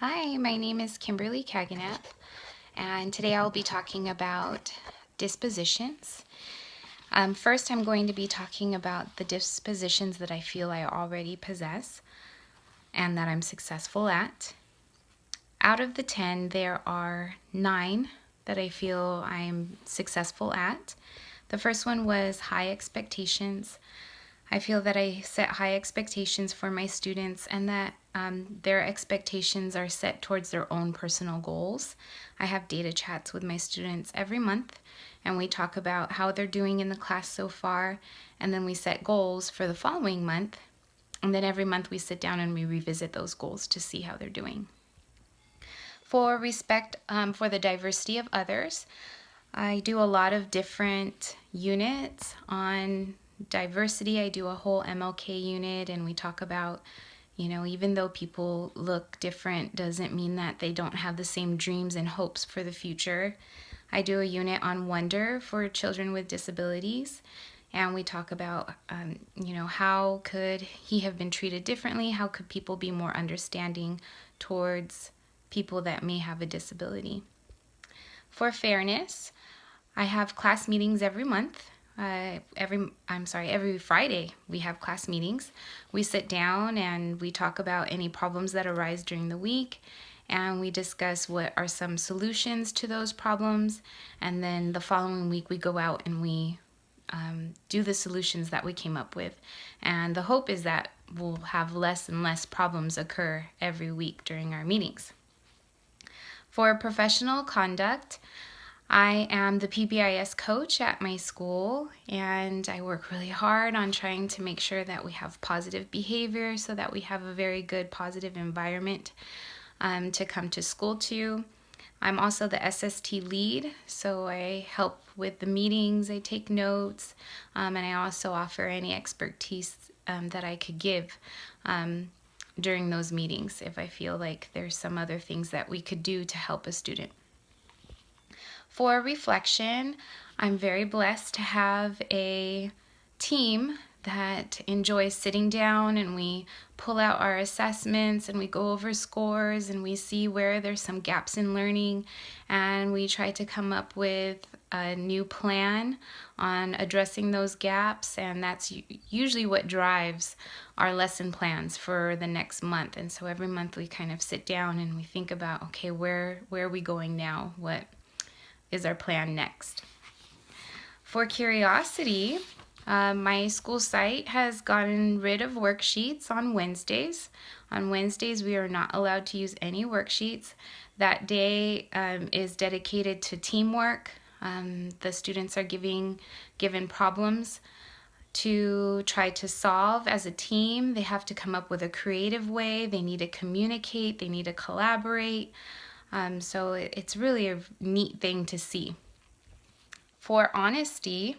Hi, my name is Kimberly Kaganap, and today I'll be talking about dispositions. First, I'm going to be talking about the dispositions that I feel I already possess and that I'm successful at. Out of the 10, there are 9 that I feel I'm successful at. The first one was high expectations. I feel that I set high expectations for my students and that their expectations are set towards their own personal goals. I have data chats with my students every month, and we talk about how they're doing in the class so far, and then we set goals for the following month, and then every month we sit down and we revisit those goals to see how they're doing. For respect for the diversity of others, I do a lot of different units on diversity. I do a whole MLK unit, and we talk about, even though people look different doesn't mean that they don't have the same dreams and hopes for the future. I do a unit on wonder for children with disabilities, and we talk about, how could he have been treated differently? How could people be more understanding towards people that may have a disability? For fairness, I have class meetings every month. Every Friday we have class meetings. We sit down and we talk about any problems that arise during the week, and we discuss what are some solutions to those problems. And then the following week we go out and we do the solutions that we came up with. And the hope is that we'll have less and less problems occur every week during our meetings. For professional conduct, I am the PBIS coach at my school, and I work really hard on trying to make sure that we have positive behavior so that we have a very good positive environment to come to school to. I'm also the SST lead, so I help with the meetings, I take notes, and I also offer any expertise that I could give during those meetings if I feel like there's some other things that we could do to help a student. For reflection, I'm very blessed to have a team that enjoys sitting down and we pull out our assessments and we go over scores and we see where there's some gaps in learning, and we try to come up with a new plan on addressing those gaps, and that's usually what drives our lesson plans for the next month. And so every month we kind of sit down and we think about, okay, where are we going now? What is our plan next? For curiosity, my school site has gotten rid of worksheets on Wednesdays. On Wednesdays, we are not allowed to use any worksheets. That day is dedicated to teamwork. The students are given problems to try to solve as a team. They have to come up with a creative way. They need to communicate. They need to collaborate. So it's really a neat thing to see. For honesty,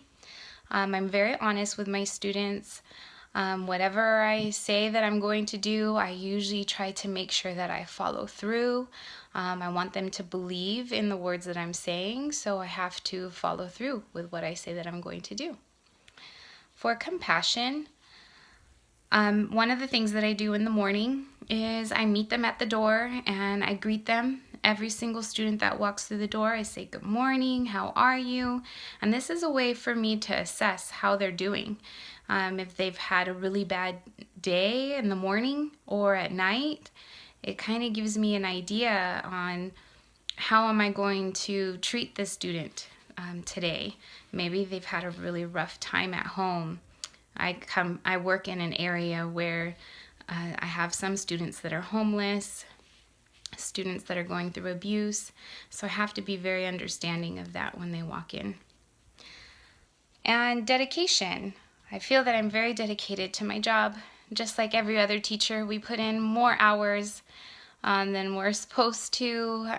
I'm very honest with my students. Whatever I say that I'm going to do, I usually try to make sure that I follow through. I want them to believe in the words that I'm saying, so I have to follow through with what I say that I'm going to do. For compassion, one of the things that I do in the morning is I meet them at the door and I greet them. Every single student that walks through the door, I say, "Good morning, how are you?" And this is a way for me to assess how they're doing. If they've had a really bad day in the morning or at night, it kind of gives me an idea on how am I going to treat this student today. Maybe they've had a really rough time at home. I work in an area where I have some students that are homeless, students that are going through abuse, so I have to be very understanding of that when they walk in. And dedication. I feel that I'm very dedicated to my job. Just like every other teacher, we put in more hours than we're supposed to.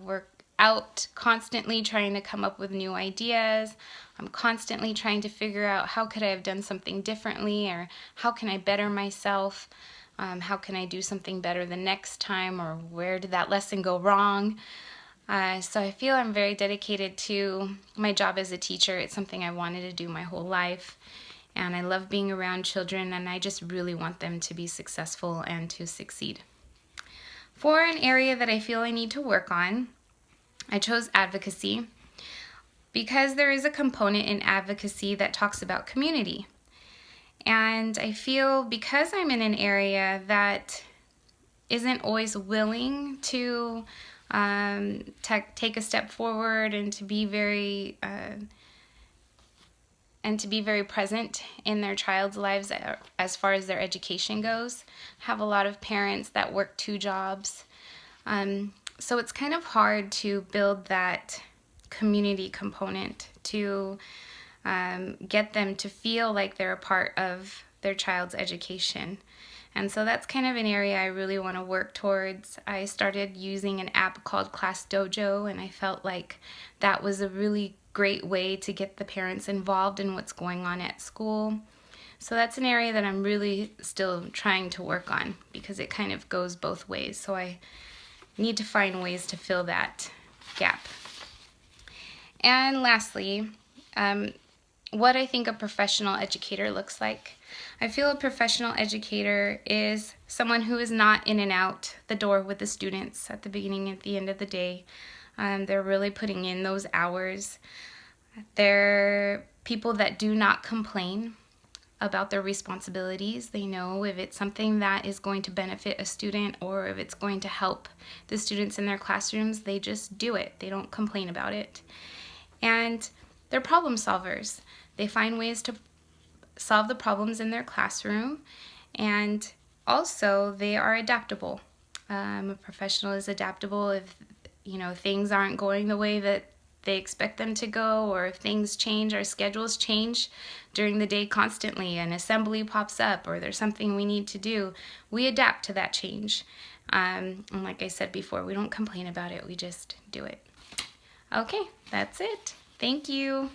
We're out constantly trying to come up with new ideas. I'm constantly trying to figure out how could I have done something differently, or how can I better myself? How can I do something better the next time, or where did that lesson go wrong? So I feel I'm very dedicated to my job as a teacher. It's something I wanted to do my whole life, and I love being around children, and I just really want them to be successful and to succeed. For an area that I feel I need to work on, I chose advocacy because there is a component in advocacy that talks about community. And I feel because I'm in an area that isn't always willing to take a step forward and to be very present in their child's lives as far as their education goes. Have a lot of parents that work 2 jobs. So it's kind of hard to build that community component to get them to feel like they're a part of their child's education. And so that's kind of an area I really want to work towards. I started using an app called Class Dojo, and I felt like that was a really great way to get the parents involved in what's going on at school. So that's an area that I'm really still trying to work on because it kind of goes both ways. So I need to find ways to fill that gap. And lastly, what I think a professional educator looks like. I feel a professional educator is someone who is not in and out the door with the students at the beginning and at the end of the day. They're really putting in those hours. They're people that do not complain about their responsibilities. They know if it's something that is going to benefit a student or if it's going to help the students in their classrooms, they just do it. They don't complain about it. And they're problem solvers. They find ways to solve the problems in their classroom, and also they are adaptable. A professional is adaptable if things aren't going the way that they expect them to go, or if things change, our schedules change during the day constantly, an assembly pops up or there's something we need to do, we adapt to that change. And like I said before, we don't complain about it, we just do it. Okay, that's it. Thank you.